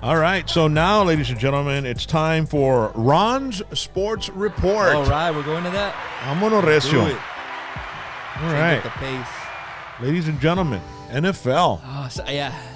All right, so now, ladies and gentlemen, it's time for Ron's Sports Report. All right, we're going to that. Vámonos, Recio. Do it. All right, The pace. ladies and gentlemen, NFL. Oh,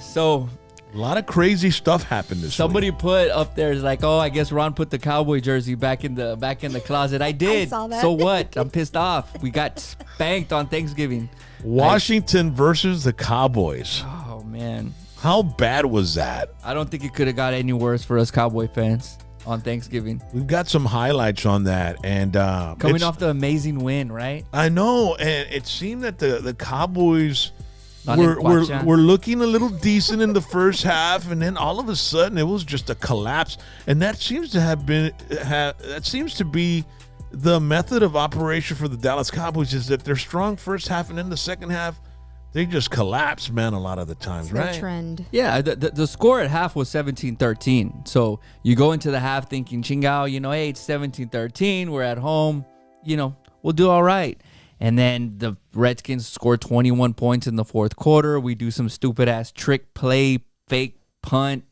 so A lot of crazy stuff happened this somebody week. put up there like, oh, I guess Ron put the Cowboy jersey back in the closet. I did. I saw that. So what? I'm pissed off. We got spanked on Thanksgiving. Washington versus the Cowboys. Oh man, How bad was that? I don't think it could have got any worse for us Cowboy fans on Thanksgiving. We've got some highlights on that, and Coming off the amazing win, right? I know, and it seemed that the Cowboys Not were in Quacha. looking a little decent in the first half, and then all of a sudden it was just a collapse. And that seems to be the method of operation for the Dallas Cowboys, is that they're strong first half, and then the second half they just collapse, man, a lot of the times, It's their right? trend. Yeah, the score at half was 17-13. So you go into the half thinking, Chingao, hey, it's 17-13. We're at home. We'll do all right. And then the Redskins scored 21 points in the fourth quarter. We do some stupid-ass trick play, fake punt,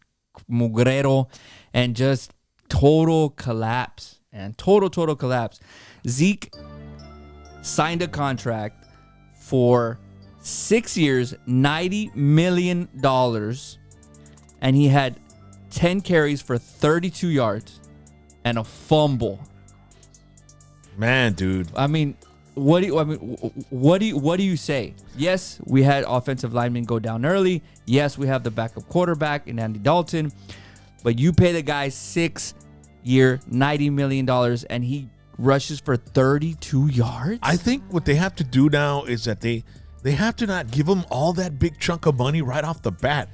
mugrero, and just total collapse. And total collapse. Zeke signed a contract for 6 years, $90 million, and he had 10 carries for 32 yards and a fumble. Man, dude. I mean, what do you say? Yes, we had offensive linemen go down early. Yes, we have the backup quarterback in Andy Dalton, but you pay the guy 6 year, $90 million, and he rushes for 32 yards? I think what they have to do now is that they have to not give him all that big chunk of money right off the bat.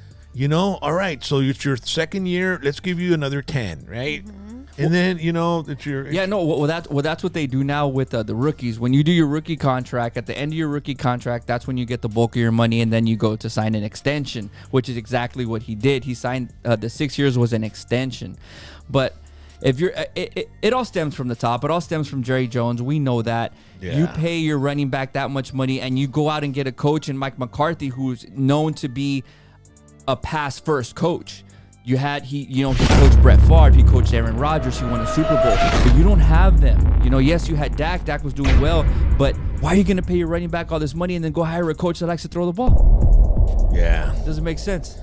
All right, so it's your second year. Let's give you another 10, right? Mm-hmm. And then, it's your... Yeah, no, well, that's what they do now with the rookies. When you do your rookie contract, at the end of your rookie contract, that's when you get the bulk of your money, and then you go to sign an extension, which is exactly what he did. He signed, the 6 years was an extension. But if you're, it all stems from the top. It all stems from Jerry Jones. We know that. Yeah. You pay your running back that much money, and you go out and get a coach in Mike McCarthy, who's known to be a pass-first coach. He coached Brett Favre, he coached Aaron Rodgers, he won a Super Bowl, but you don't have them. Yes, you had Dak. Dak was doing well, but why are you going to pay your running back all this money and then go hire a coach that likes to throw the ball? Yeah. Doesn't make sense.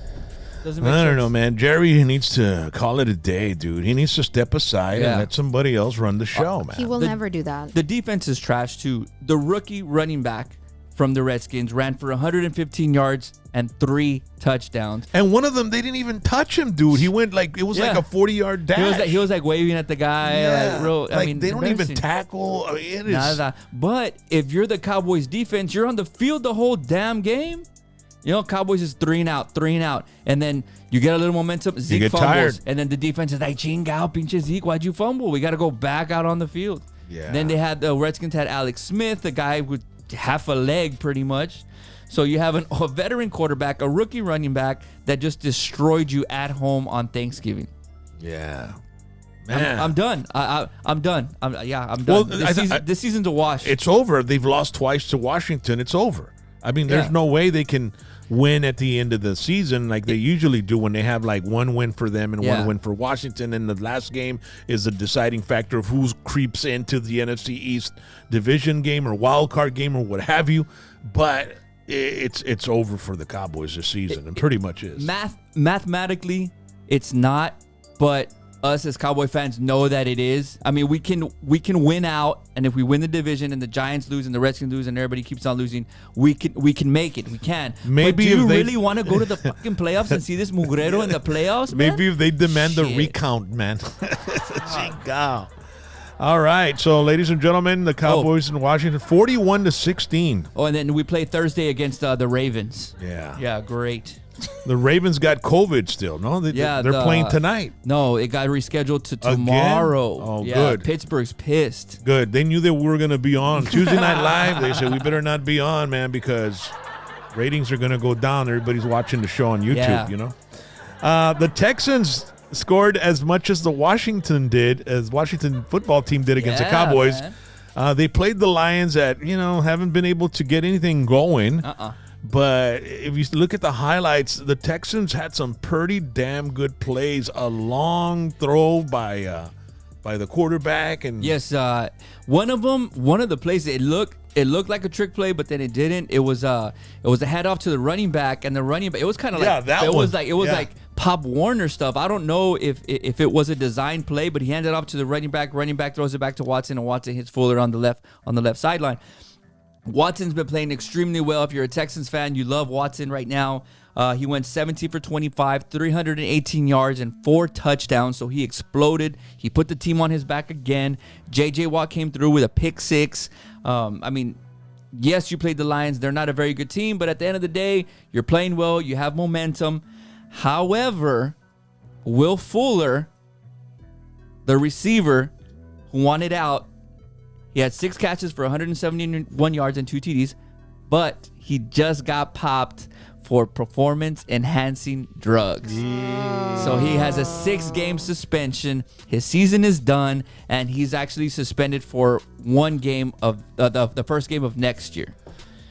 I don't know, man. Jerry needs to call it a day, dude. He needs to step aside and let somebody else run the show, man. He will never do that. The defense is trash, too. The rookie running back from the Redskins ran for 115 yards and 3 touchdowns. And one of them, they didn't even touch him, dude. He went like a 40-yard dash. He was like waving at the guy. Yeah. I mean, they don't even embarrassing. tackle. I mean, it is. Nada. But if you're the Cowboys defense, you're on the field the whole damn game. Cowboys is 3 and out. And then you get a little momentum. Zeke get fumbles. tired. And then the defense is like, chingao, pinche Zeke, why'd you fumble? We got to go back out on the field. Yeah. Then the Redskins had Alex Smith, a guy with half a leg pretty much. So you have a veteran quarterback, a rookie running back that just destroyed you at home on Thanksgiving. Yeah. Man. I'm done. I'm done. I'm done. Well, this season's a wash. It's over. They've lost twice to Washington. It's over. I mean, there's no way they can win at the end of the season like they usually do when they have like one win for them and one win for Washington. And the last game is the deciding factor of who creeps into the NFC East division game or wild card game or what have you. But it's over for the Cowboys this season, and pretty much is. Mathematically, it's not, but us as Cowboy fans know that it is. I mean, we can win out, and if we win the division and the Giants lose and the Redskins lose and everybody keeps on losing, we can make it. We can. Maybe but do you if they really want to go to the fucking playoffs and see this mugrero in the playoffs, man? Maybe if they demand the Shit. recount, man. Chingao. All right, so ladies and gentlemen, the Cowboys in Washington, 41-16. Oh, and then we play Thursday against the Ravens. Yeah. Yeah, great. The Ravens got COVID still, no? They're playing tonight. No, it got rescheduled to tomorrow. Again? Oh, yeah, good. Pittsburgh's pissed. Good. They knew that we were going to be on Tuesday Night Live. They said we better not be on, man, because ratings are going to go down. Everybody's watching the show on YouTube, The Texans scored as much as the Washington football team did against the Cowboys. They played the Lions haven't been able to get anything going. But if you look at the highlights, the Texans had some pretty damn good plays. A long throw by the quarterback, and yes, one of the plays, it looked like a trick play, but then it didn't. It was a handoff to the running back, and the running back, it was kind of like Pop Warner stuff. I don't know if it was a design play, but he handed it off to the running back. Running back throws it back to Watson, and Watson hits Fuller on the left sideline. Watson's been playing extremely well. If you're a Texans fan, you love Watson right now. He went 17 for 25, 318 yards, and 4 touchdowns. So he exploded. He put the team on his back again. J.J. Watt came through with a pick 6. I mean, yes, you played the Lions. They're not a very good team, but at the end of the day, you're playing well. You have momentum. However, Will Fuller, the receiver who wanted out, he had 6 catches for 171 yards and 2 TDs, but he just got popped for performance-enhancing drugs. Yeah. So he has a 6-game suspension. His season is done, and he's actually suspended for 1 game of the first game of next year.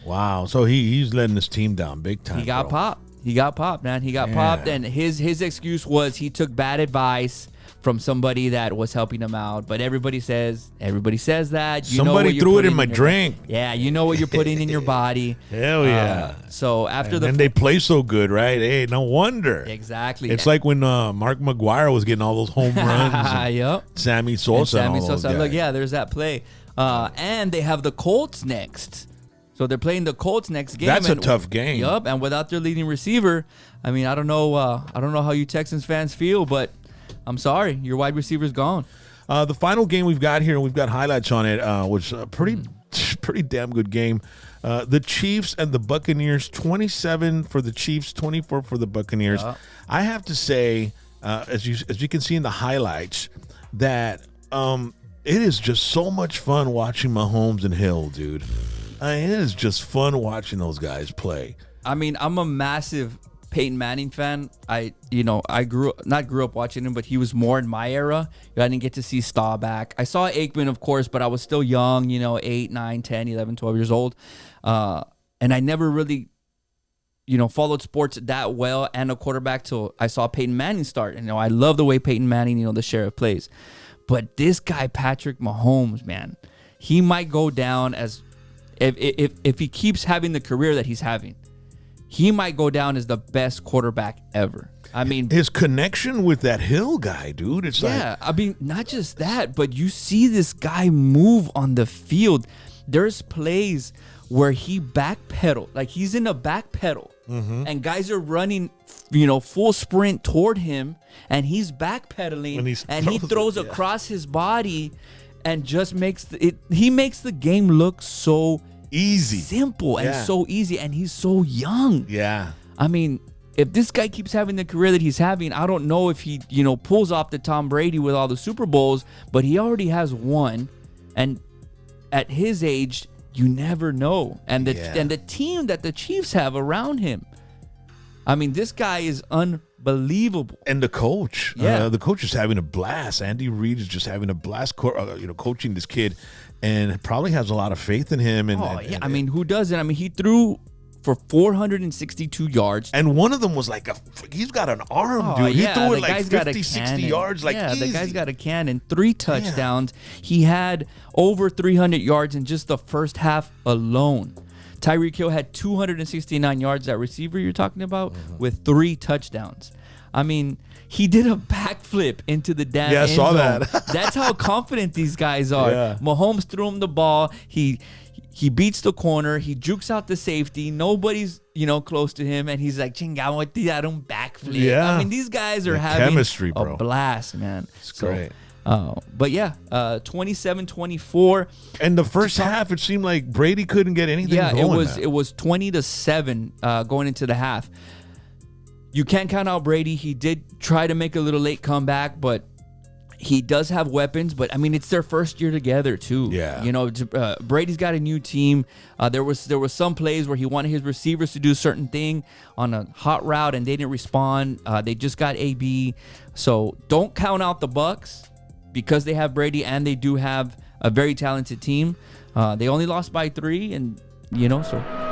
Wow. So he's letting his team down big time. He got popped. He got popped, man. He got popped, and his excuse was he took bad advice from somebody that was helping him out. But everybody says that. Somebody threw it in my drink. Yeah, you know what you're putting in your body. Hell yeah. So after and they play so good, right? Hey, no wonder. Exactly. It's like when Mark McGuire was getting all those home runs. Yep. Sammy Sosa. And Sammy Sosa. Look, yeah, there's that play. And they have the Colts next. So they're playing the Colts next game. That's a tough game. Yup, and without their leading receiver, I mean, I don't know how you Texans fans feel, but I'm sorry, your wide receiver's gone. The final game we've got here, and we've got highlights on it, was a pretty damn good game. The Chiefs and the Buccaneers, 27 for the Chiefs, 24 for the Buccaneers. I have to say, as you can see in the highlights, that it is just so much fun watching Mahomes and Hill, dude. It is just fun watching those guys play. I mean, I'm a massive Peyton Manning fan. I grew up watching him, but he was more in my era. I didn't get to see Staubach. I saw Aikman, of course, but I was still young, 8, 9, 10, 11, 12 years old. And I never really, followed sports that well and a quarterback till I saw Peyton Manning start. And, I love the way Peyton Manning, the sheriff plays. But this guy, Patrick Mahomes, man, he might go down as if he keeps having the career that he's having, he might go down as the best quarterback ever. I mean, his connection with that Hill guy, dude. It's I mean, not just that, but you see this guy move on the field. There's plays where he backpedal, like he's in a backpedal, and guys are running, full sprint toward him, and he's backpedaling, and he throws across his body. And just makes the game look so easy, simple, and so easy. And he's so young. Yeah. I mean, if this guy keeps having the career that he's having, I don't know if he, pulls off the Tom Brady with all the Super Bowls, but he already has one. And at his age, you never know. And the team that the Chiefs have around him. I mean, this guy is unbelievable. And the coach, the coach is having a blast. Andy Reid is just having a blast, coaching this kid, and probably has a lot of faith in him. I mean, who doesn't? I mean, he threw for 462 yards. And one of them was like he's got an arm, dude. He threw it like 50, 60 yards, like easy. The guy's got a cannon. 3 touchdowns. Yeah. He had over 300 yards in just the first half alone. Tyreek Hill had 269 yards, that receiver you're talking about, with 3 touchdowns. I mean, he did a backflip into the damn end zone. I saw that. That's how confident these guys are. Yeah. Mahomes threw him the ball. He beats the corner. He jukes out the safety. Nobody's, close to him. And he's like, chingao, tiraron backflip. Yeah. I mean, these guys are having chemistry, bro. A blast, man. It's great. But 27-24. And the first half, it seemed like Brady couldn't get anything going. It was 20-7 going into the half. You can't count out Brady. He did try to make a little late comeback, but he does have weapons. But I mean, it's their first year together too. Yeah. Brady's got a new team. There was some plays where he wanted his receivers to do a certain thing on a hot route, and they didn't respond. They just got AB. So don't count out the Bucs, because they have Brady and they do have a very talented team. They only lost by 3, and so